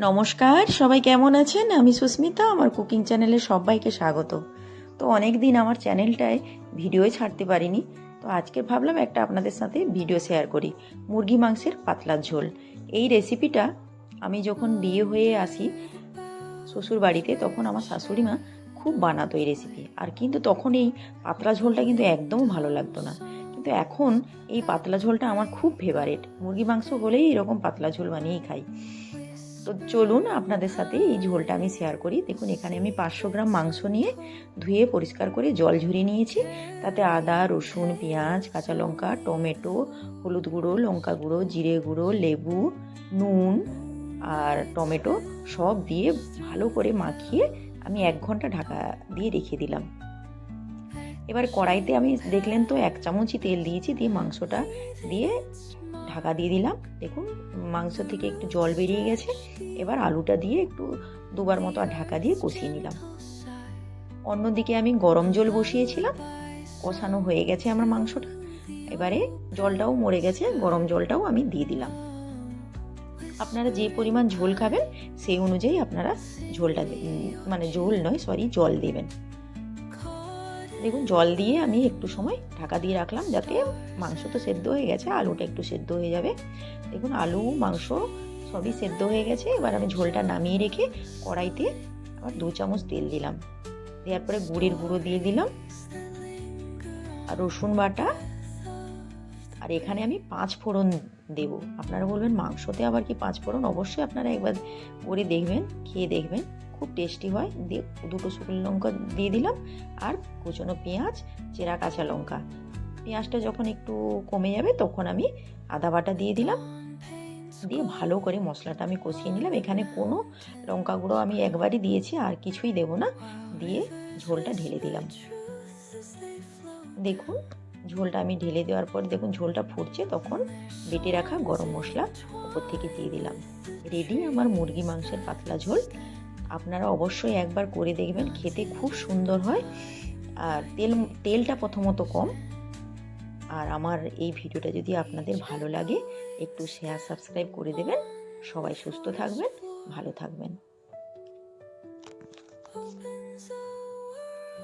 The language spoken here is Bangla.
নমস্কার, সবাই কেমন আছেন? আমি সুস্মিতা, আমার কুকিং চ্যানেলে সবাইকে স্বাগত। তো অনেক দিন আমার চ্যানেলটায় ভিডিওই ছাড়তে পারিনি, তো আজকে ভাবলাম একটা আপনাদের সাথে ভিডিও শেয়ার করি। মুরগি মাংসের পাতলা ঝোল। এই রেসিপিটা আমি যখন বিয়ে হয়ে আসি শ্বশুর বাড়িতে, তখন আমার শাশুড়ি মা খুব বানাতো এই রেসিপি। আর কিন্তু তখন এই পাতলা ঝোলটা কিন্তু একদম ভালো লাগতো না, কিন্তু এখন এই পাতলা ঝোলটা আমার খুব ফেভারিট। মুরগি মাংস হলেই এরকম পাতলা ঝোল বানিয়েই খাই। তো চলুন আপনাদের সাথে এই ঝোলটা আমি শেয়ার করি। দেখুন, এখানে আমি 500 গ্রাম মাংস নিয়ে ধুয়ে পরিষ্কার করে জল ঝরিয়ে নিয়েছি। তাতে আদা, রসুন, পেঁয়াজ, কাঁচা লঙ্কা, টমেটো, হলুদ গুঁড়ো, লঙ্কা গুঁড়ো, জিরে গুঁড়ো, লেবু, নুন আর টমেটো সব দিয়ে ভালো করে মাখিয়ে আমি 1 ঘন্টা ঢাকা দিয়ে রেখে দিলাম। এবার কড়াইতে আমি দেখলেন তো 1 চামচই তেল দিয়েছি, দিয়ে মাংসটা দিয়ে ঢাকা দিয়ে দিলাম। দেখুন, মাংস থেকে একটু জল বেরিয়ে গেছে। এবার আলুটা দিয়ে একটু দুবার মতো আর ঢাকা দিয়ে কষিয়ে নিলাম। অন্যদিকে আমি গরম জল বসিয়েছিলাম, কষানো হয়ে গেছে আমার মাংসটা। এবারে জলটাও মরে গেছে, গরম জলটাও আমি দিয়ে দিলাম। আপনারা যে পরিমাণ ঝোল খাবেন সেই অনুযায়ী আপনারা ঝোলটা জল দেবেন। দেখুন, জল দিয়ে আমি একটু সময় ঢাকা দিয়ে রাখলাম, যাতে মাংস তো সেদ্ধ হয়ে গেছে, আলুটা একটু সেদ্ধ হয়ে যাবে। দেখুন, আলু মাংস সবই সেদ্ধ হয়ে গেছে। এবার আমি ঝোলটা নামিয়ে রেখে কড়াইতে আবার 2 চামচ তেল দিলাম। দেওয়ার পরে গুড়ের গুঁড়ো দিয়ে দিলাম আর রসুন বাটা। আর এখানে আমি 5 ফোড়ন দেব। আপনারা বলবেন মাংসতে আবার কি 5 ফোড়ন? অবশ্যই আপনারা একবার করে দেখবেন, খেয়ে দেখবেন, খুব টেস্টি হয়। দিয়ে 2টো শুকনো লঙ্কা দিয়ে দিলাম আর কুচনো পেঁয়াজ, চেরা কাঁচা লঙ্কা। পেঁয়াজটা যখন একটু কমে যাবে তখন আমি আদা বাটা দিয়ে দিলাম। দিয়ে ভালো করে মশলাটা আমি কষিয়ে নিলাম। এখানে কোনো লঙ্কা গুঁড়ো আমি একবারই দিয়েছি, আর কিছুই দেব না। দিয়ে ঝোলটা ঢেলে দিলাম। দেখুন, ঝোলটা আমি ঢেলে দেওয়ার পর দেখুন ঝোলটা ফুটছে, তখন বেটে রাখা গরম মশলা উপর থেকে দিয়ে দিলাম। রেডি আমার মুরগি মাংসের পাতলা ঝোল। আপনারা অবশ্যই একবার করে দেখবেন, খেতে খুব সুন্দর হয়। আর তেলটা প্রথমত কম। আর আমার এই ভিডিওটা যদি আপনাদের ভালো লাগে, একটু শেয়ার সাবস্ক্রাইব করে দেবেন। সবাই সুস্থ থাকবেন, ভালো থাকবেন।